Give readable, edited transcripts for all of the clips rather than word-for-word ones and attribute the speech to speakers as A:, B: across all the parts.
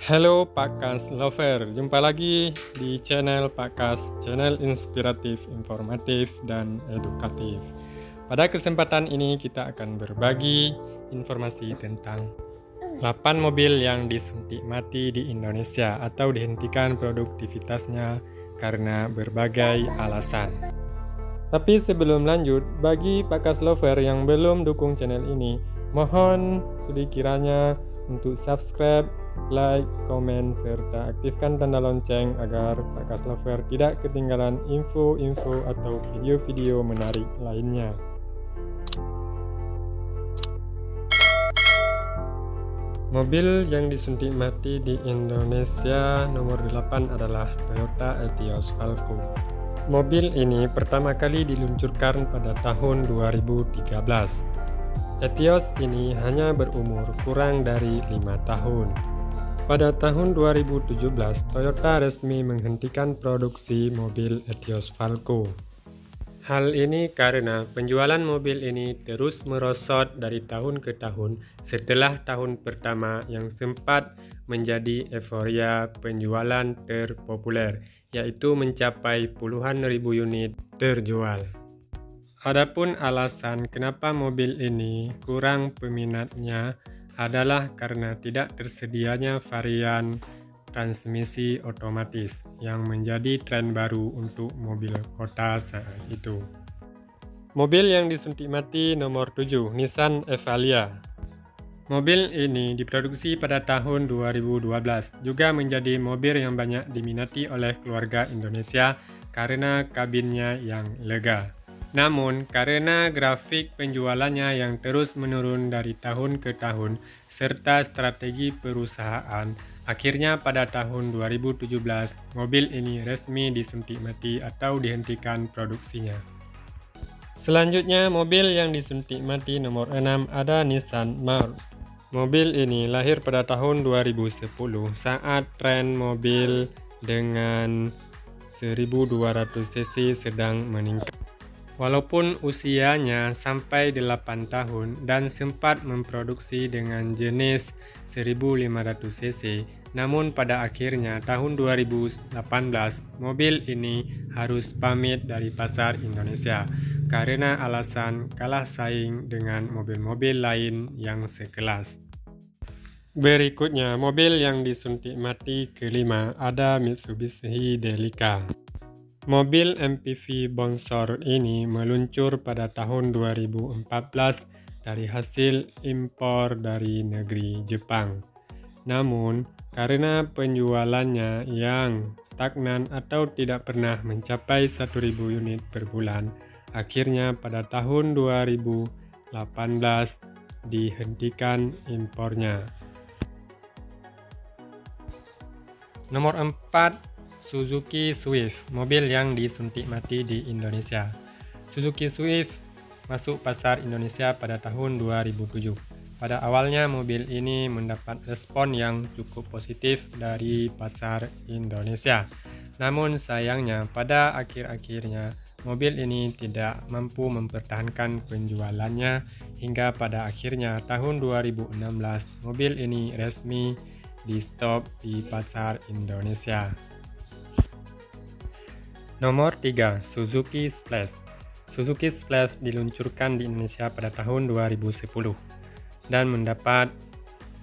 A: Halo Pak Kas Lover, jumpa lagi di channel Pak Kas, channel inspiratif, informatif, dan edukatif. Pada kesempatan ini kita akan berbagi informasi tentang 8 mobil yang disuntik mati di Indonesia atau dihentikan produktivitasnya karena berbagai alasan. Tapi sebelum lanjut, bagi Pak Kas Lover yang belum dukung channel ini, mohon sudi kiranya untuk subscribe, like, komen, serta aktifkan tanda lonceng agar Pak Kas Lover tidak ketinggalan info-info atau video-video menarik lainnya. Mobil yang disuntik mati di Indonesia nomor 8 adalah Toyota Etios Falco. Mobil ini pertama kali diluncurkan pada tahun 2013. Etios ini hanya berumur kurang dari 5 tahun. Pada tahun 2017, Toyota resmi menghentikan produksi mobil Etios Falco. Hal ini karena penjualan mobil ini terus merosot dari tahun ke tahun setelah tahun pertama yang sempat menjadi euforia penjualan terpopuler, yaitu mencapai puluhan ribu unit terjual. Adapun alasan kenapa mobil ini kurang peminatnya adalah karena tidak tersedianya varian transmisi otomatis yang menjadi tren baru untuk mobil kota saat itu. Mobil yang disuntik mati nomor 7, Nissan Evalia. Mobil ini diproduksi pada tahun 2012, juga menjadi mobil yang banyak diminati oleh keluarga Indonesia karena kabinnya yang lega. Namun, karena grafik penjualannya yang terus menurun dari tahun ke tahun, serta strategi perusahaan, akhirnya pada tahun 2017, mobil ini resmi disuntik mati atau dihentikan produksinya. Selanjutnya, mobil yang disuntik mati nomor 6 ada Nissan March. Mobil ini lahir pada tahun 2010 saat tren mobil dengan 1200 cc sedang meningkat. Walaupun usianya sampai 8 tahun dan sempat memproduksi dengan jenis 1500 cc, namun pada akhirnya tahun 2018 mobil ini harus pamit dari pasar Indonesia karena alasan kalah saing dengan mobil-mobil lain yang sekelas. Berikutnya, mobil yang disuntik mati kelima ada Mitsubishi Delica. Mobil MPV bongsor ini meluncur pada tahun 2014 dari hasil impor dari negeri Jepang. Namun, karena penjualannya yang stagnan atau tidak pernah mencapai 1.000 unit per bulan, akhirnya pada tahun 2018 dihentikan impornya. Nomor 4, Suzuki Swift, mobil yang disuntik mati di Indonesia. Suzuki Swift masuk pasar Indonesia pada tahun 2007. Pada awalnya mobil ini mendapat respon yang cukup positif dari pasar Indonesia. Namun sayangnya pada akhir-akhirnya mobil ini tidak mampu mempertahankan penjualannya hingga pada akhirnya tahun 2016 mobil ini resmi di stop di pasar Indonesia. Nomor 3, Suzuki Splash. Suzuki Splash diluncurkan di Indonesia pada tahun 2010 dan mendapat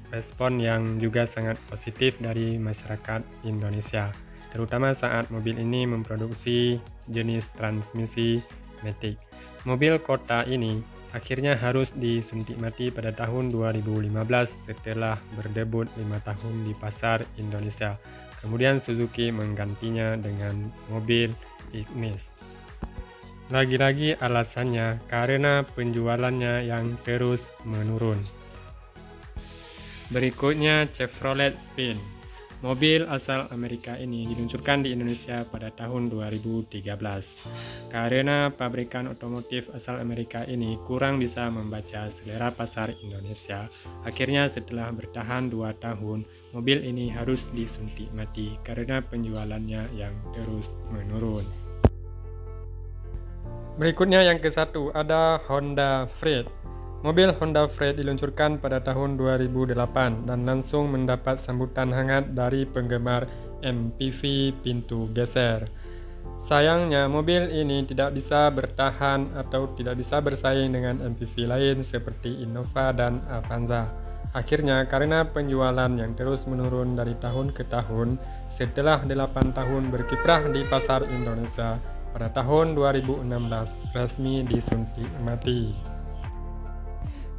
A: respon yang juga sangat positif dari masyarakat Indonesia, terutama saat mobil ini memproduksi jenis transmisi matic. Mobil kota ini akhirnya harus disuntik mati pada tahun 2015 setelah berdebut 5 tahun di pasar Indonesia. Kemudian Suzuki menggantinya dengan mobil Ignis. Lagi-lagi alasannya karena penjualannya yang terus menurun. Berikutnya Chevrolet Spin. Mobil asal Amerika ini diluncurkan di Indonesia pada tahun 2013. Karena pabrikan otomotif asal Amerika ini kurang bisa membaca selera pasar Indonesia, akhirnya setelah bertahan 2 tahun, mobil ini harus disuntik mati karena penjualannya yang terus menurun. Berikutnya yang ke-1 ada Honda Freed. Mobil Honda Freed diluncurkan pada tahun 2008 dan langsung mendapat sambutan hangat dari penggemar MPV pintu geser. Sayangnya, mobil ini tidak bisa bertahan atau tidak bisa bersaing dengan MPV lain seperti Innova dan Avanza. Akhirnya, karena penjualan yang terus menurun dari tahun ke tahun, setelah 8 tahun berkiprah di pasar Indonesia, pada tahun 2016 resmi disuntik mati.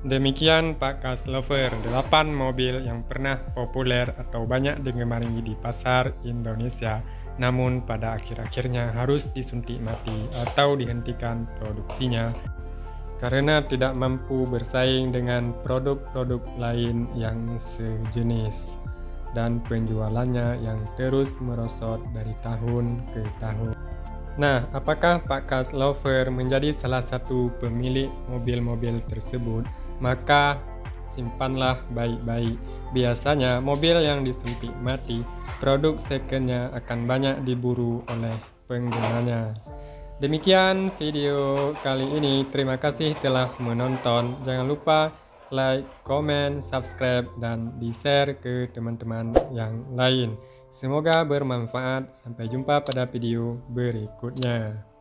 A: Demikian Podcast Lover, 8 mobil yang pernah populer atau banyak digemari di pasar Indonesia, namun pada akhir-akhirnya harus disuntik mati atau dihentikan produksinya karena tidak mampu bersaing dengan produk-produk lain yang sejenis dan penjualannya yang terus merosot dari tahun ke tahun. Nah, apakah Podcast Lover menjadi salah satu pemilik mobil-mobil tersebut? Maka simpanlah baik-baik. Biasanya mobil yang disuntik mati, produk secondnya akan banyak diburu oleh penggunanya. Demikian video kali ini. Terima kasih telah menonton. Jangan lupa like, comment, subscribe, dan di-share ke teman-teman yang lain. Semoga bermanfaat. Sampai jumpa pada video berikutnya.